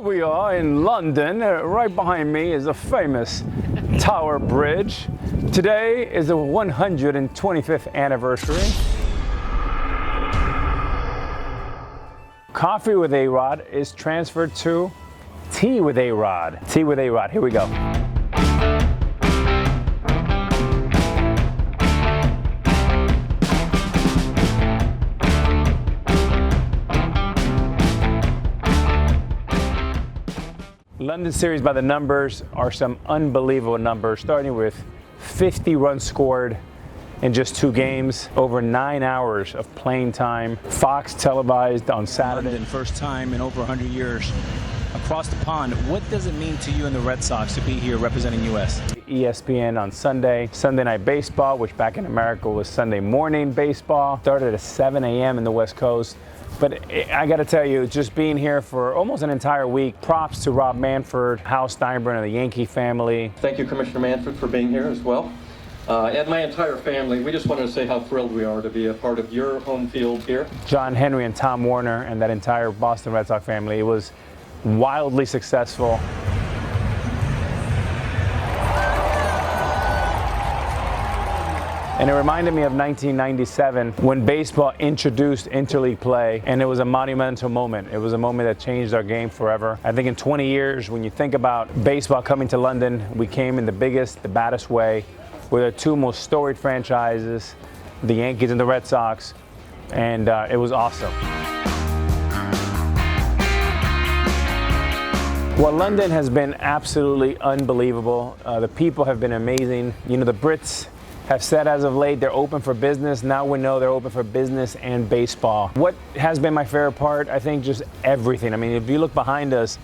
we are in London. Right behind me is the famous Tower Bridge. Today is the 125th anniversary. Coffee with Arod is transferred to tea with Arod. Tea with Arod. Here we go. London series by the numbers are some unbelievable numbers, starting with 50 runs scored in just 2 games, over 9 hours of playing time. Fox televised on Saturday. London, first time in over 100 years across the pond. What does it mean to you and the Red Sox to be here representing U.S.? ESPN on Sunday, Sunday Night Baseball, which back in America was Sunday morning baseball. Started at 7 a.m. in the West Coast. But I got to tell you, just being here for almost an entire week, props to Rob Manfred, Hal Steinbrenner, and the Yankee family. Thank you, Commissioner Manfred, for being here as well. And my entire family, we just wanted to say how thrilled we are to be a part of your home field here. John Henry and Tom Warner and that entire Boston Red Sox family, it was wildly successful. And it reminded me of 1997 when baseball introduced interleague play, and it was a monumental moment. It was a moment that changed our game forever. I think in 20 years, when you think about baseball coming to London, we came in the biggest, the baddest way. We're the 2 most storied franchises, the Yankees and the Red Sox, and it was awesome. Well, London has been absolutely unbelievable. The people have been amazing. You know, the Brits have said as of late they're open for business. Now we know they're open for business and baseball. What has been my favorite part? I think just everything. I mean, if you look behind us,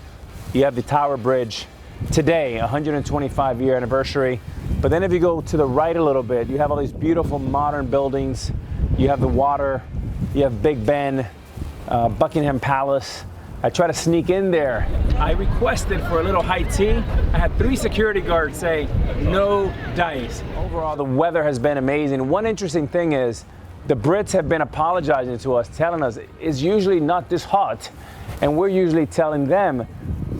you have the Tower Bridge. Today, 125-year anniversary. But then if you go to the right a little bit, you have all these beautiful modern buildings. You have the water, you have Big Ben, Buckingham Palace. I try to sneak in there. I requested for a little high tea. I had 3 security guards say, no dice. Overall, the weather has been amazing. One interesting thing is the Brits have been apologizing to us, telling us it's usually not this hot. And we're usually telling them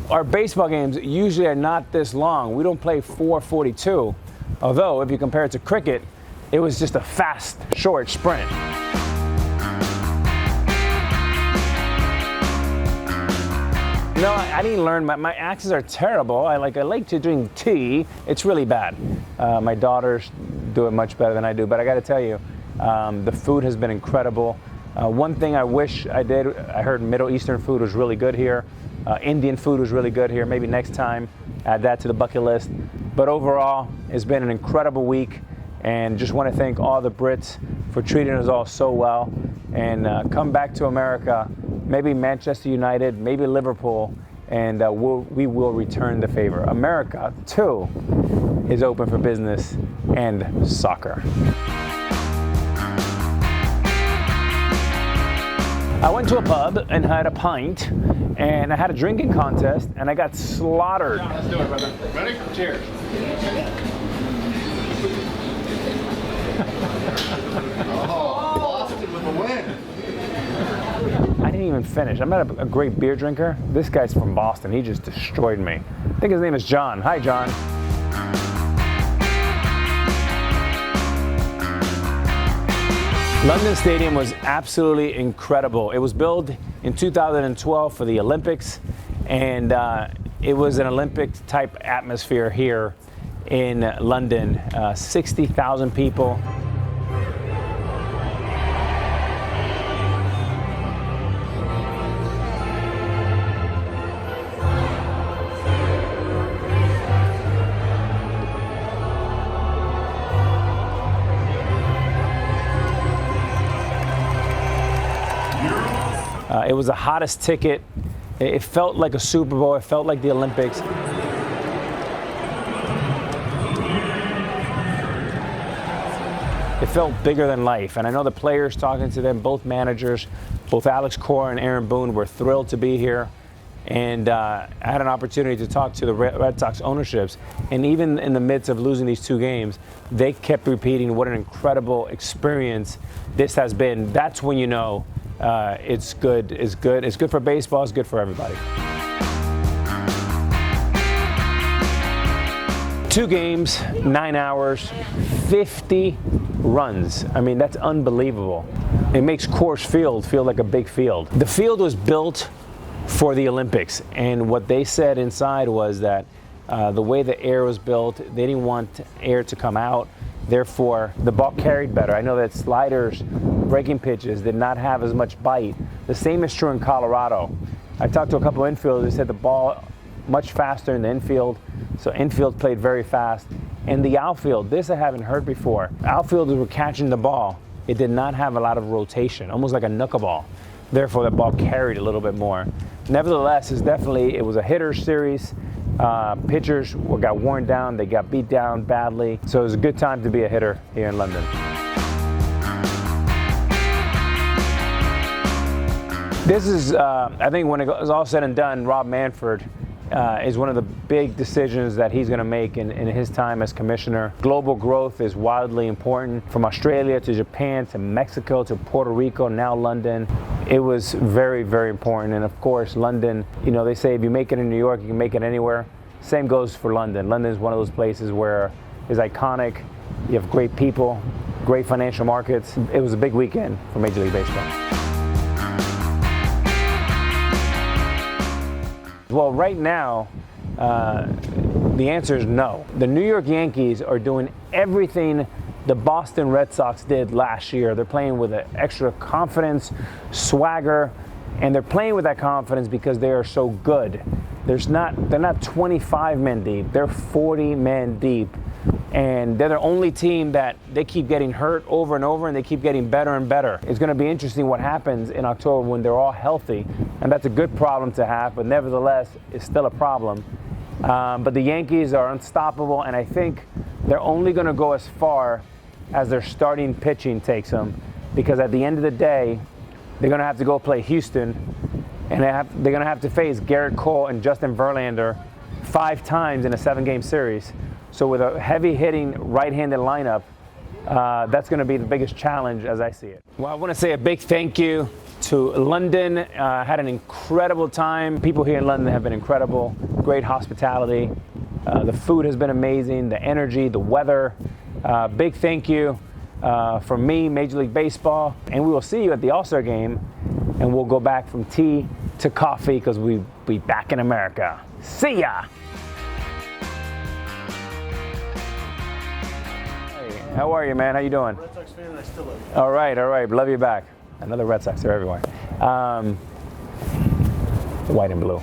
our baseball games usually are not this long. We don't play 4:42. Although, if you compare it to cricket, it was just a fast, short sprint. No, I didn't learn. My accents are terrible. I like to drink tea. It's really bad. My daughters do it much better than I do. But I got to tell you, the food has been incredible. One thing I wish I did, I heard Middle Eastern food was really good here. Indian food was really good here. Maybe next time, add that to the bucket list. But overall, it's been an incredible week. And just want to thank all the Brits for treating us all so well. And come back to America. Maybe Manchester United, maybe Liverpool, and we will return the favor. America, too, is open for business and soccer. I went to a pub and had a pint, and I had a drinking contest, and I got slaughtered. Yeah, let's do it, brother. Ready? Cheers. Boston with a win. I didn't even finish. I'm not a great beer drinker. This guy's from Boston. He just destroyed me. I think his name is John. Hi, John. London Stadium was absolutely incredible. It was built in 2012 for the Olympics, and it was an Olympic-type atmosphere here in London. 60,000 people. It was the hottest ticket. It felt like a Super Bowl. It felt like the Olympics. It felt bigger than life. And I know the players, talking to them, both managers, both Alex Cora and Aaron Boone, were thrilled to be here. And I had an opportunity to talk to the Red Sox ownerships. And even in the midst of losing these 2 games, they kept repeating what an incredible experience this has been. That's when you know it's good. It's good. It's good for baseball. It's good for everybody. 2 games, 9 hours, 50 runs. I mean, that's unbelievable. It makes Coors Field feel like a big field. The field was built for the Olympics, and what they said inside was that the way the air was built, they didn't want air to come out. Therefore, the ball carried better. I know that sliders, breaking pitches did not have as much bite. The same is true in Colorado. I talked to a couple of infielders. They said the ball much faster in the infield, so infield played very fast. And the outfield, this I haven't heard before. Outfielders were catching the ball. It did not have a lot of rotation, almost like a knuckleball. Therefore, the ball carried a little bit more. Nevertheless, it was a hitter's series. Pitchers got worn down, they got beat down badly. So it was a good time to be a hitter here in London. This is, I think when it was all said and done, Rob Manfred is one of the big decisions that he's going to make in his time as commissioner. Global growth is wildly important. From Australia to Japan to Mexico to Puerto Rico, now London. It was very, very important. And of course, London, you know, they say if you make it in New York, you can make it anywhere. Same goes for London. London is one of those places where it's iconic. You have great people, great financial markets. It was a big weekend for Major League Baseball. Well, right now, the answer is no. The New York Yankees are doing everything the Boston Red Sox did last year. They're playing with an extra confidence, swagger, and they're playing with that confidence because they are so good. They're not 25 men deep, they're 40 men deep. And they're the only team that they keep getting hurt over and over, and they keep getting better and better. It's going to be interesting what happens in October when they're all healthy, and that's a good problem to have, but nevertheless, it's still a problem. But the Yankees are unstoppable, and I think they're only going to go as far as their starting pitching takes them, because at the end of the day, they're going to have to go play Houston, and they're going to have to face Garrett Cole and Justin Verlander 5 times in a 7-game series. So with a heavy-hitting right-handed lineup, that's going to be the biggest challenge as I see it. Well, I want to say a big thank you to London. Had an incredible time. People here in London have been incredible. Great hospitality. The food has been amazing. The energy, the weather. Big thank you from me, Major League Baseball. And we will see you at the All-Star game. And we'll go back from tea to coffee because we'll be back in America. See ya! How are you, man? How you doing? Red Sox fan, and I still love you. All right. Love you back. Another Red Sox, they're everywhere. White and blue.